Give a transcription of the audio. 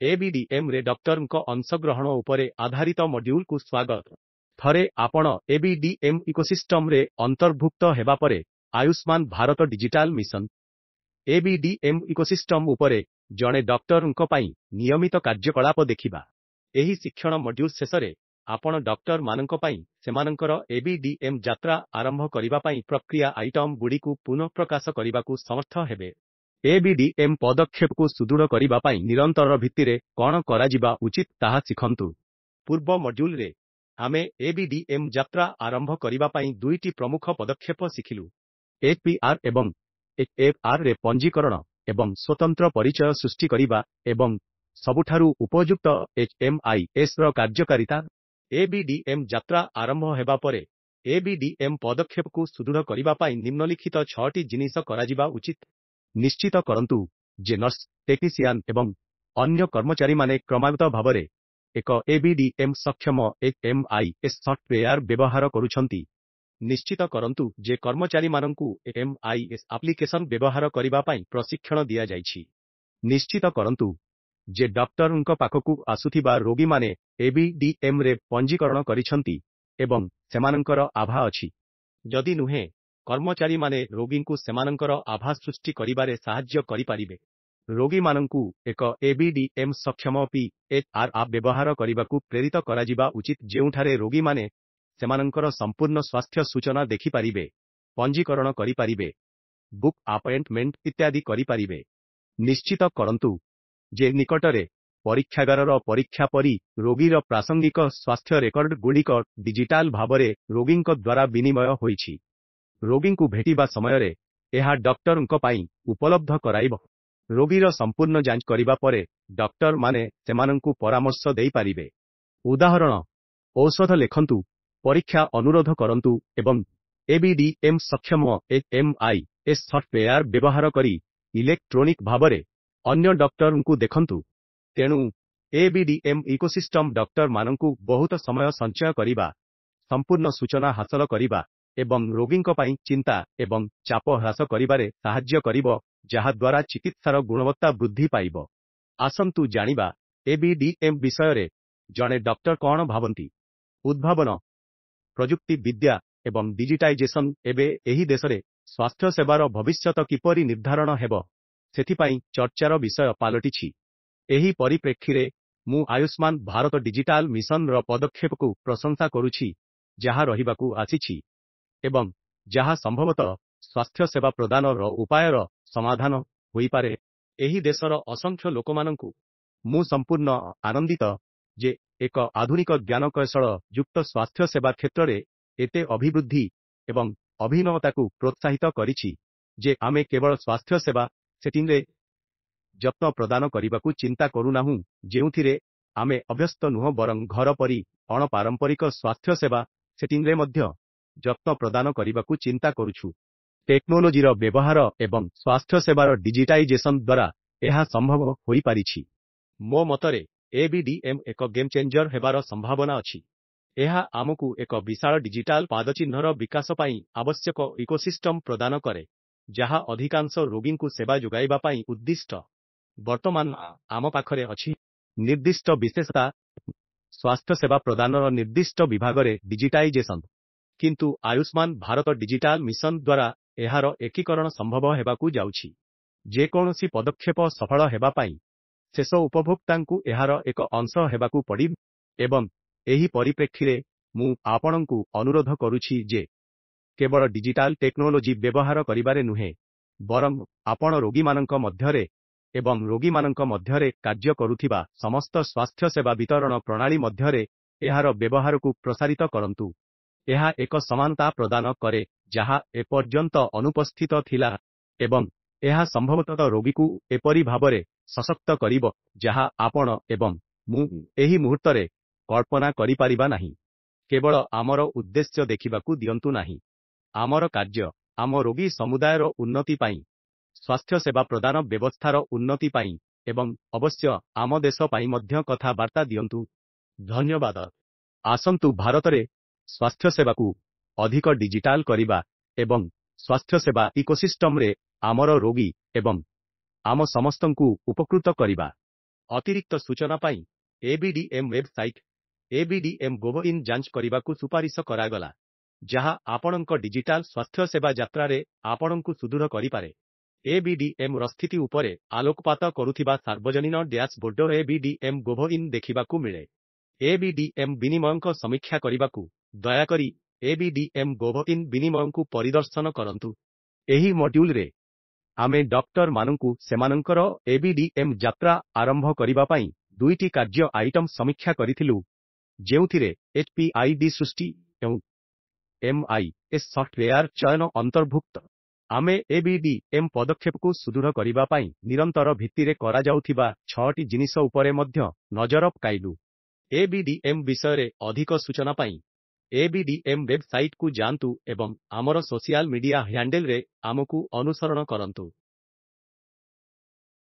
ABDM रे डॉक्टरଙ୍କ अंशग्रहण उपरे आधारित मॉड्यूल को स्वागत। थरे आपण एबीडीएम इकोसिस्टम रे अंतर्भुक्त हेबा परे Ayushman Bharat digital mission ABDM ecosystem उपरे जणे डॉक्टरଙ୍କ ପାଇଁ नियमित कार्यकलाप देखिबा। एही शिक्षण मॉड्यूल शेषरे आपण डॉक्टर मानଙ୍କ ପାଇଁ सेमानଙ୍କର एबीडीएम यात्रा आरंभ करिबा ପାଇଁ प्रक्रिया आइटम गुडी को पुनः प्रकाश करिबा को समर्थ हेबे। एबीडीएम पदक्षेप को सुदृढ़ करिबा ପାଇଁ निरंतर भित्तिरे कोन कराजिबा उचित ताहा सिखंतु। पूर्व मॉड्यूल रे आमे एबीडीएम यात्रा आरंभ करिबा ପାଇଁ दुईटी प्रमुख पदक्षेप सिखिलु। एचपीआर एवं एफआर रे पंजीकरण एवं स्वतंत्र परिचय सृष्टि करिबा एवं सबुठारु उपयुक्त एचएमआईएस रो कार्यकारिता। एबीडीएम यात्रा आरंभ हेबा परे एबीडीएम पदक्षेप को सुदृढ़ करिबा ପାଇଁ निम्नलिखित 6टी जिनिस कराजिबा उचित। निश्चित करंतु जे नर्स टेक्निशियन एवं अन्य कर्मचारी माने क्रमागत भावरे एक एबीडीएम सक्षम एचएमआईएस सॉफ्टवेयर व्यवहार करूछंती। निश्चित करंतु जे कर्मचारी मानंकु एचएमआईएस एप्लीकेशन व्यवहार करिबा ପାଇଁ प्रशिक्षण दिया जाइछि। निश्चित करंतु जे डॉक्टरଙ୍କ पाखकु आसुथिबा रोगी माने एबीडीएम रे पंजीकरण करिछंती एवं सेमानंकर आभा अछि। जदि नुहे कर्मचारी माने रोगींकु सेमानंकर आभा सृष्टि करिबारे साहाय्य करि पारिबे। रोगी मानंकु एक एबीडीएम सक्षम पीएचआर आप व्यवहार करिबाकु प्रेरित कराजिबा उचित, जेउठारे रोगी माने सेमानंकर संपूर्ण स्वास्थ्य सूचना देखि पारिबे, पंजीकरण करि पारिबे, बुक अपॉइंटमेंट इत्यादि करि पारिबे। निश्चित करंतु जे निकटरे परीक्षागारर परीक्षा परी रोगीर प्रासंगिक स्वास्थ्य रेकर्ड गुड़िक डिजिटाल भावरे रोगींक द्वारा विनिमय होइछि। रोगींकु भेटिबा समयरे एहा डॉक्टरଙ୍କ ପାଇଁ उपलब्ध कराइब। रोगीर संपूर्ण जांच करिबा परे डॉक्टर माने सेमानंकु परामर्श देई पारिबे। उदाहरण औषध लेखंतु, परीक्षा अनुरोध करंतु एवं एबीडीएम सक्षम एचएमआईएस सॉफ्टवेयर व्यवहार करी इलेक्ट्रॉनिक भावरे अन्य डॉक्टरଙ୍କୁ देखंतु। तेणु एबीडीएम इकोसिस्टम डॉक्टर मानंकु बहुत समय संचय करिबा, संपूर्ण सूचना हासिल करिबा एवं रोगींक ପାଇଁ चिंता एवं चाप ह्रास करिबारे साहाय्य करिबो, जहा द्वारा चिकित्सार गुणवत्ता वृद्धि पाइबो। आसंतु जानिबा एबीडीएम विषय जणे डॉक्टर कोन भावंती। उद्भावन, प्रजुक्ति विद्या एवं डिजिटाइजेशन एबे एही देशरे स्वास्थ्य सेवार भविष्यत किपरि निर्धारण हेबो सेथिपाई चर्चार विषय पालटिछि। एही परिप्रेक्षीरे मु आयुष्मान भारत डिजिटल मिशन रो पदक्षेप को प्रशंसा करूछि, जहा रहिबाकू आसीछि एवं जहा संभवतः स्वास्थ्य सेवा प्रदान रो उपायर समाधान होई पारे। एही देशर असंख्य लोकमानंकु मु संपूर्ण आनंदित जे एक आधुनिक ज्ञान कौशल युक्त स्वास्थ्य सेवा क्षेत्र रे एते अभिवृद्धि एवं अभिनवता को प्रोत्साहित करिछि जे आमे केवल स्वास्थ्य सेवा सेटिंग रे जत्न प्रदान करिबाकू चिंता करूनाहु, जेउथिरे आमे अभ्यस्त नुह बरं घर परी अणपारंपरिक स्वास्थ्य सेवा सेटिंग रे मध्य जत्न प्रदान करिबाकू चिंता करूछु। टेक्नोलोजीर व्यवहार एवं स्वास्थ्य सेवार डिजिटाइजेशन द्वारा एहा संभव होई पारिछि। मो मतरे एबीडीएम एक गेम चेंजर हेबार संभावना अछि। एहा आमकु एक विशाल डिजिटल पादचिह्नर विकास ପାଇଁ आवश्यक इकोसिस्टम प्रदान करे, जहा अधिकांश रोगींकु सेवा जोगाइबा ପାଇଁ उद्दिष्ट। वर्तमान आम पाखरे अछि निर्दिष्ट विशेषता, स्वास्थ्य सेवा प्रदानर निर्दिष्ट विभागरे डिजिटाइजेशन, किंतु आयुष्मान भारत डिजिटल मिशन द्वारा एहार एकीकरण संभव हेबाकू जाउछि। जे कोनोसी पदक्षेप सफल हेबा ପାଇଁ शेष उपभोक्तांकु एहार एक अंश हेबाकू पड़ी एवं एही परिप्रेक्षीरे मु आपणंकु अनुरोध करूछि जे केवल डिजिटल टेक्नोलोजी व्यवहार करिबारे नुहे, बरं आपण रोगी मानंक मध्यरे एवं रोगी मानंक मध्यरे कार्य करूथिबा समस्त स्वास्थ्य सेवा वितरण प्रणाली मध्यरे एहार व्यवहार को प्रसारित करंतु। एहा एक समानता प्रदान करे जहा एपर्यंत अनुपस्थित थिला एवं एहा संभवतः रोगी को एपरि भावरे सशक्त करिब जहा आपण एवं मु एही मुहूर्तरे कल्पना करि पारिबा नाही। केवल आमर उद्देश्य देखिबाकू दियंतु नाही। आमर कार्य आम रोगी समुदायर उन्नति पाई, स्वास्थ्य सेवा प्रदान व्यवस्थार उन्नति पाई एवं अवश्य आम देश पाई मध्य कथा वार्ता दियंतु। धन्यवाद। आसंतु भारतरे स्वास्थ्य सेवा को अधिक डिजिटाल करिबा एवं स्वास्थ्य सेवा इकोसिस्टम रे आमर रोगी एवं आम समस्तंकु उपकृत करिबा। ଅତିରିକ୍ତ ସୂଚନା ପାଇଁ ABDM ୱେବସାଇଟ୍ ABDM Gov.in ଯାଞ୍ଚ କରିବାକୁ ସୁପାରିଶ କରାଗଲା, ଯାହା ଆପଣଙ୍କ ଡିଜିଟାଲ ସ୍ୱାସ୍ଥ୍ୟ ସେବା ଯାତ୍ରାରେ ଆପଣଙ୍କୁ ସୁଦୃଢ଼ କରିପାରେ। ABDM ର ସ୍ଥିତି ଉପରେ ଆଲୋକପାତ କରୁଥିବା ସାର୍ବଜନୀନ ଡ୍ୟାଶବୋର୍ଡ ABDM Gov.in ଦେଖିବାକୁ ମିଳେ। ABDM ବିନିମୟଙ୍କ ସମୀକ୍ଷା କରିବାକୁ ଦୟାକରି ABDM Gov.in ବିନିମୟଙ୍କୁ ପରିଦର୍ଶନ କରନ୍ତୁ। ଏହି ମଡ୍ୟୁଲରେ ଆମେ ଡକ୍ଟରମାନଙ୍କୁ ସେମାନଙ୍କର ABDM ଯାତ୍ରା ଆରମ୍ଭ କରିବା ପାଇଁ ଦୁଇଟି କାର୍ଯ୍ୟ ଆଇଟମ ସମୀକ୍ଷା କରିଥିଲୁ, ଯେଉଁଥିରେ HPID ସୃଷ୍ଟି ଏବଂ MIS ସଫ୍ଟୱେୟାର ଚୟନ ଅନ୍ତର୍ଭୁକ୍ତ। ଆମେ ABDM ପଦକ୍ଷେପକୁ ସୁଦୃଢ଼ କରିବା ପାଇଁ ନିରନ୍ତର ଭିତ୍ତିରେ କରାଯାଉଥିବା 6ଟି ଜିନିଷ ଉପରେ ମଧ୍ୟ ନଜର ପକାଇଲୁ। ABDM ବିଷୟରେ ଅଧିକ ସୂଚନା ପାଇଁ ABDM ୱେବସାଇଟକୁ ଯାଆନ୍ତୁ ଏବଂ ଆମର ସୋସିଆଲ ମିଡିଆ ହ୍ୟାଣ୍ଡେଲରେ ଆମକୁ ଅନୁସରଣ କରନ୍ତୁ।